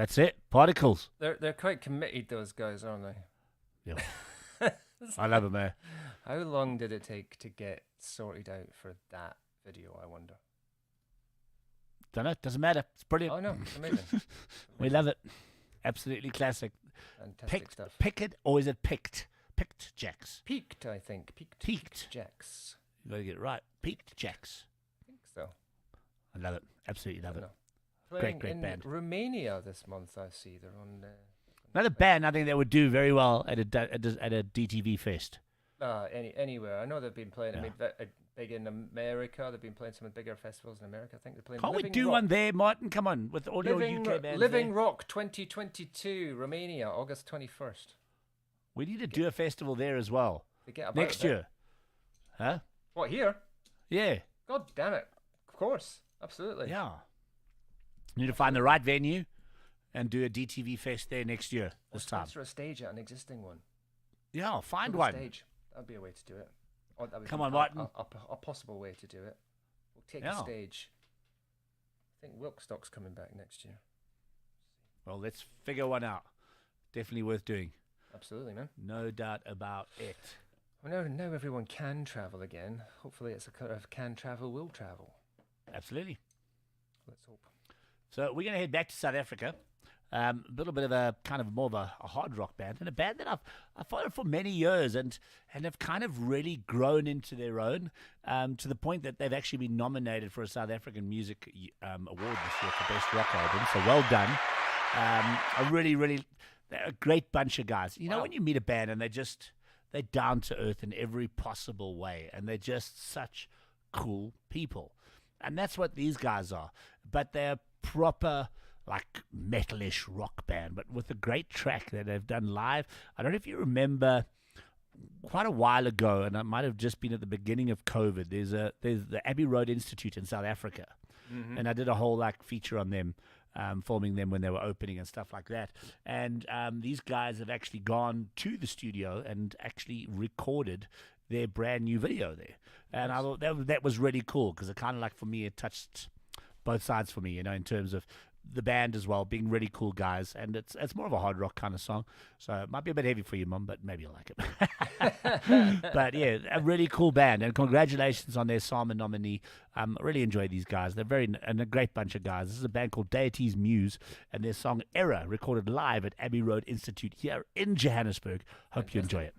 That's it. Particles. They're quite committed, those guys, aren't they? Yeah. I love it, man. How long did it take to get sorted out for that video, I wonder? Don't know. Doesn't matter. It's brilliant. Oh, no. It's amazing. We love it. Absolutely classic. Fantastic stuff. Picked or is it picked? Picked jacks. Peaked, I think. Peaked Jacks. You got to get it right. Peaked jacks. I think so. I love it. Absolutely love it. Playing Great in band. Romania this month, I see. They're on... Another band I think that would do very well at a DTV fest. Anywhere. I know they've been playing. Yeah. I mean, big in America. They've been playing some of the bigger festivals in America. I think they're playing. Can't we Living do Rock. one there, Martin? Come on, with all your UK bands. Living there. Rock 2022, Romania, August 21st. We need to do a festival there as well Forget about next it, year. Huh? What, here? Yeah. God damn it! Of course, absolutely. Yeah. Need to find the right venue and do a DTV fest there next year. This time. Sponsor a stage at an existing one. Yeah, find Build a one. Stage. That'd be a way to do it. Or that would Come be on, Martin. A possible way to do it. We'll take Yeah. a stage. I think Wilkstock's coming back next year. Well, let's figure one out. Definitely worth doing. Absolutely, man. No doubt about it. Well, now everyone can travel again. Hopefully, it's a kind of can travel, will travel. Absolutely. Let's hope. So we're going to head back to South Africa. A little bit of a kind of more of a hard rock band, and a band that I've followed for many years and have kind of really grown into their own, to the point that they've actually been nominated for a South African Music Award this year for Best Rock Album. So well done. They're a great bunch of guys. You know, when you meet a band and they're down to earth in every possible way, and they're just such cool people. And that's what these guys are. But they're proper, like, metalish rock band, but with a great track that they've done live. I don't know if you remember quite a while ago, and it might have just been at the beginning of COVID, there's the Abbey Road Institute in South Africa. Mm-hmm. And I did a whole, like, feature on them, filming them when they were opening and stuff like that. And these guys have actually gone to the studio and actually recorded their brand new video there. And I thought that was really cool, because it kind of, like, for me, it touched both sides for me, you know, in terms of the band as well, being really cool guys. And it's more of a hard rock kind of song. So it might be a bit heavy for you, Mum, but maybe you'll like it. But yeah, a really cool band. And congratulations on their Sama nominee. I really enjoy these guys. They're a great bunch of guys. This is a band called Deity's Muse, and their song Error, recorded live at Abbey Road Institute here in Johannesburg. Hope you enjoy it.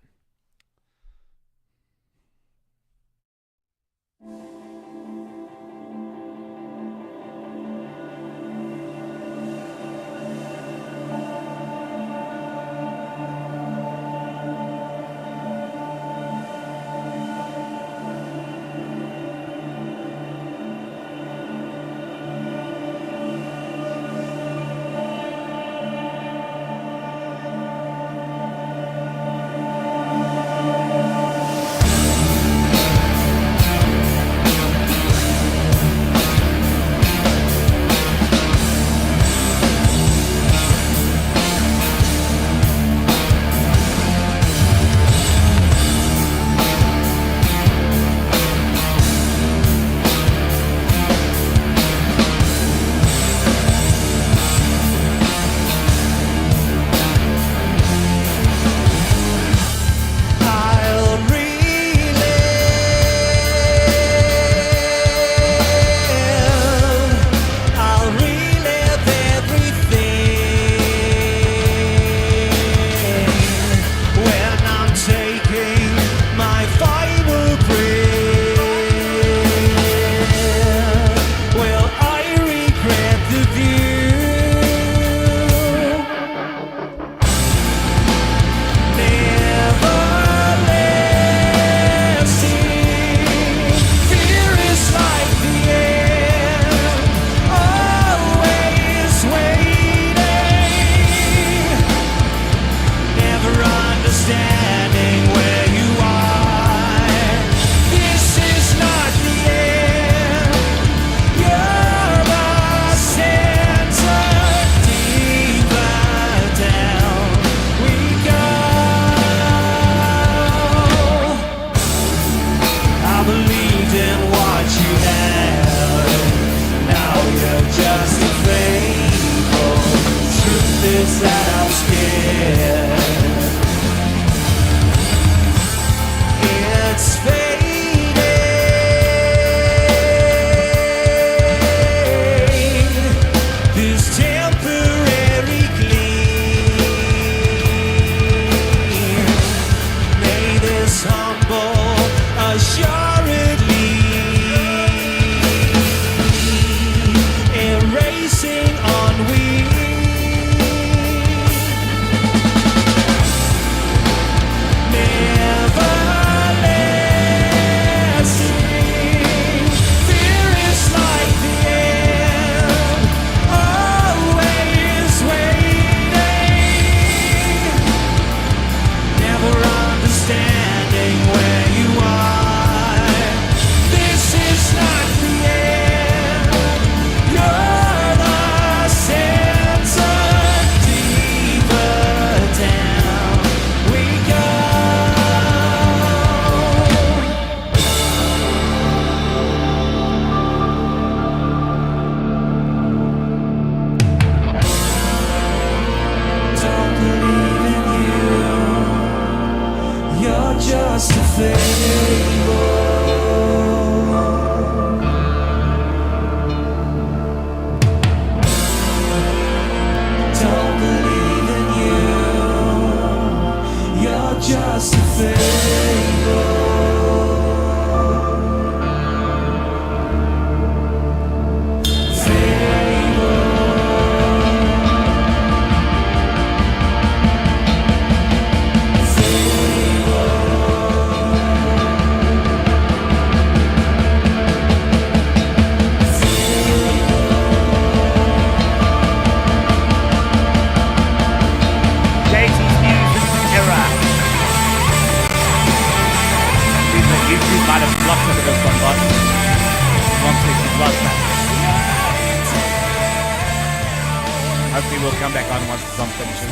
Hopefully we'll come back on once the song finishes.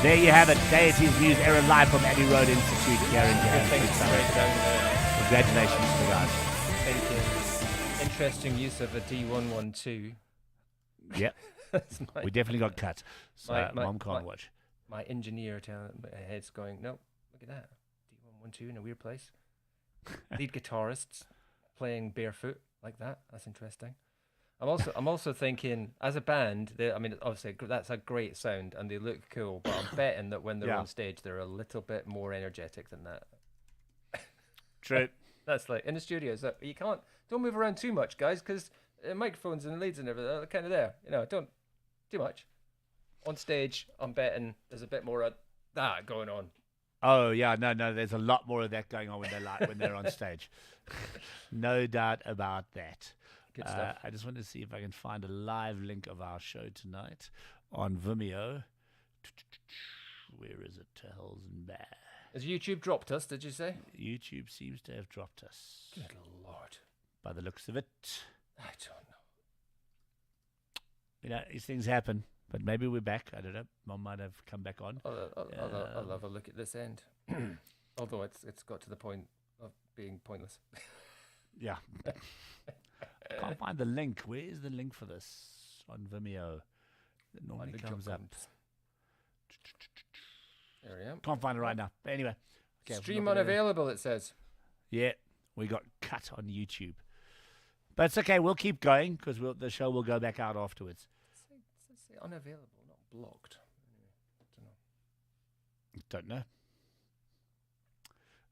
There you have it. Deities Muse Error live from Abbey Road Institute here in Congratulations to the guys. Thank you. Interesting use of a D112. Yep. We definitely got cut. So Mom can't watch. My engineer head's going, no, look at that. D112 in a weird place. Lead guitarists playing barefoot like that. That's interesting. I'm also thinking, as a band, obviously that's a great sound and they look cool, but I'm betting that when they're on stage, they're a little bit more energetic than that. True. That's like in the studio. So you don't move around too much, guys, because microphones and leads and everything are kind of there. Don't too much. On stage, I'm betting there's a bit more of that going on. Oh yeah, no, there's a lot more of that going on when they're on stage. No doubt about that. Good stuff. I just want to see if I can find a live link of our show tonight on Vimeo. Where is it? To hells and back. Has YouTube dropped us, did you say? YouTube seems to have dropped us. Good Lord. By the looks of it. I don't know. These things happen, but maybe we're back. I don't know. Mom might have come back on. I'll have a look at this end. Although it's got to the point of being pointless. Yeah. Can't find the link. Where is the link for this on Vimeo? It normally comes up. There we are. Can't find it right now. But anyway. Okay, Stream unavailable, it says. Yeah, we got cut on YouTube. But it's okay. We'll keep going because the show will go back out afterwards. Say unavailable, not blocked. Don't know.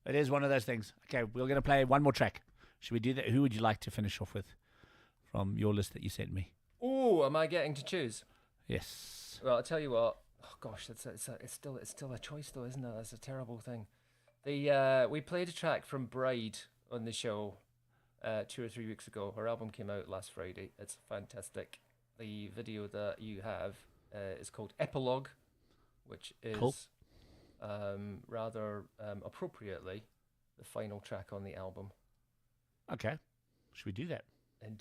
It is one of those things. Okay, we're going to play one more track. Should we do that? Who would you like to finish off with from your list that you sent me? Oh, am I getting to choose? Yes. Well, I'll tell you what. Oh gosh, it's still a choice though, isn't it? That's a terrible thing. We played a track from Bride on the show 2 or 3 weeks ago. Her album came out last Friday. It's fantastic. The video that you have is called Epilogue, which is cool. Rather appropriately the final track on the album. Okay, should we do that? And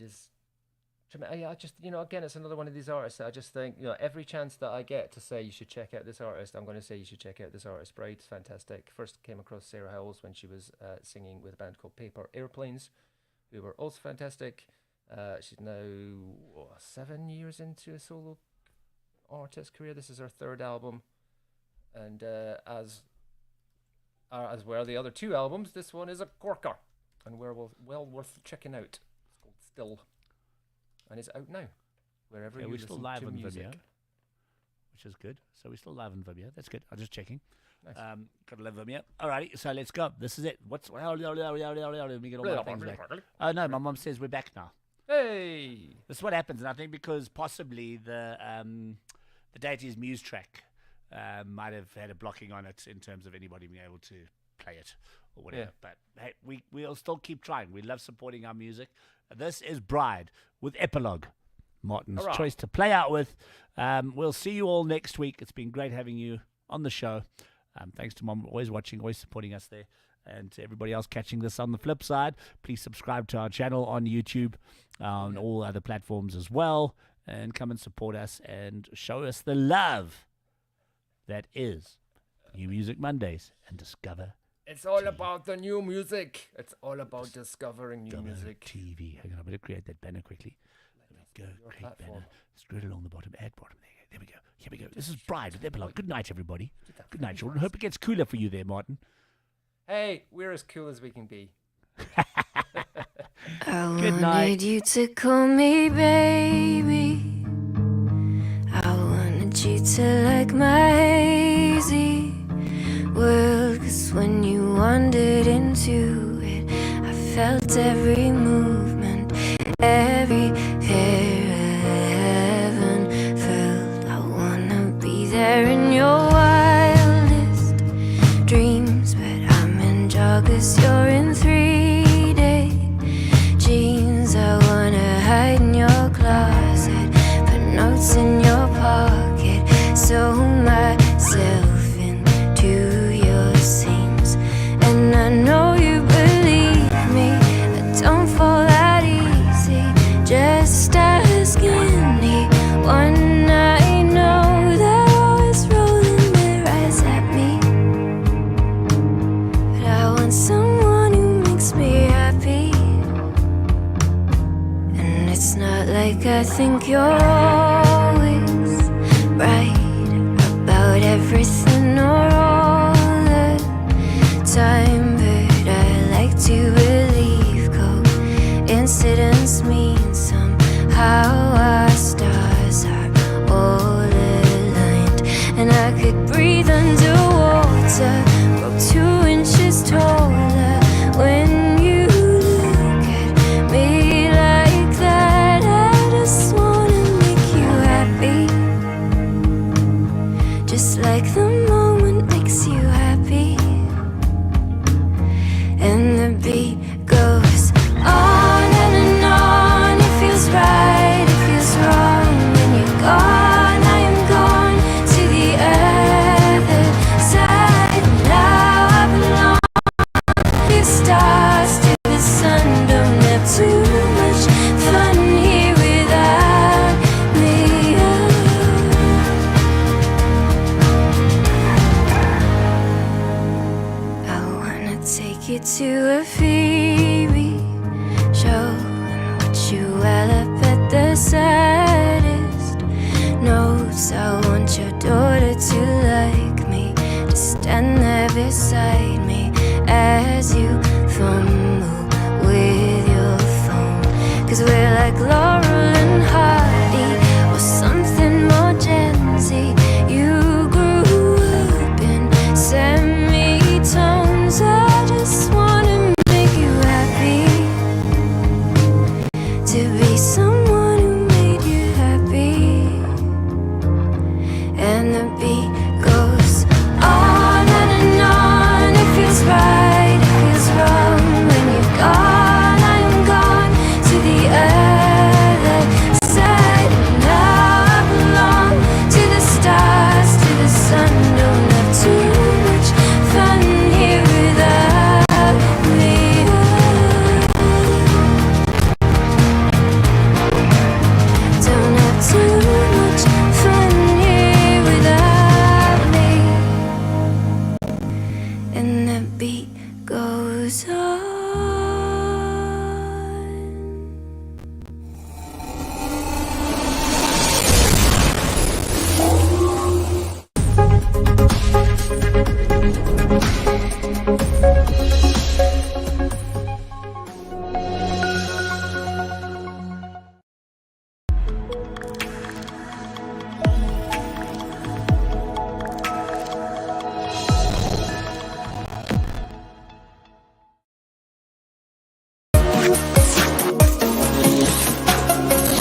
I just, again, it's another one of these artists that I just think, every chance that I get to say you should check out this artist, I'm going to say you should check out this artist. Bride's fantastic. First came across Sarah Howells when she was singing with a band called Paper Airplanes, who were also fantastic. She's now 7 years into a solo artist career. This is her third album, and as were the other 2 albums, this one is a corker, and well worth checking out. It's called Still, and it's out now wherever you we're listen still live to on music. Vimeo, which is good. So we're still live on Vimeo. That's good. I'm just checking. Nice. Got to live Vimeo. Alrighty, so let's go. This is it. Let me get all my things back. Oh no, my mom says we're back now. Hey, This is what happens, and I think because possibly the Deities Muse track might have had a blocking on it in terms of anybody being able to play it or whatever. Yeah. But hey, we'll still keep trying. We love supporting our music. This is Bride with Epilogue, Martin's Hurrah. choice to play out with. We'll see you all next week. It's been great having you on the show. Thanks to Mom, always watching, always supporting us there. And to everybody else catching this on the flip side, please subscribe to our channel on YouTube, on all other platforms as well, and come and support us and show us the love that is New Music Mondays and Discover. it's all about the new music. It's all about discovering new music. TV. Hang on, I'm going to create that banner quickly. There we go. Your Create platform. banner. Scroll along the bottom. Add bottom. There we go. Here we go. This is Bride with Epilogue. Good night, everybody. Good night, children. Hope it gets cooler for you there, Martin. Hey, we're as cool as we can be. I Good night. wanted you to call me baby. I wanted you to like my hazy world. 'Cause when you wandered into it, I felt every movement, every hair I haven't felt. I wanna be there in your wildest dreams, but I'm in joggers, you're in 3-day jeans. I wanna hide in your closet, put notes in your pocket, sew myself into your seams. And I know you believe me, but don't fall out want someone who makes me happy. And it's not like I think you're always right about everything or all the time, but I like to believe coincidence means somehow our stars are all aligned. And I could breathe underwater, grow 2 inches taller when you look at me like that. I just wanna make you happy, just like the moment makes you happy. And the beat goes on and on. It feels right, it feels wrong when you're gone. I am gone to the other side. Now I belong to the stars, to the sun. Don't have too much fun here without me. I wanna take you to a Phoebe show and watch you well up at the saddest notes. I want your daughter to like me, to stand there beside me as you fumble with your phone. 'Cause we're like Laurel and Hardy, or something more Gen Z. You grew up in semitones. I just wanna make you happy, to be someone who made you happy. And the beat goes on and on. It feels right, it feels wrong when you're gone. I am gone to the other side. And now I belong to the stars, to the sun. Don't have too much fun here without me. Don't have too much fun here without me. And the beat goes on.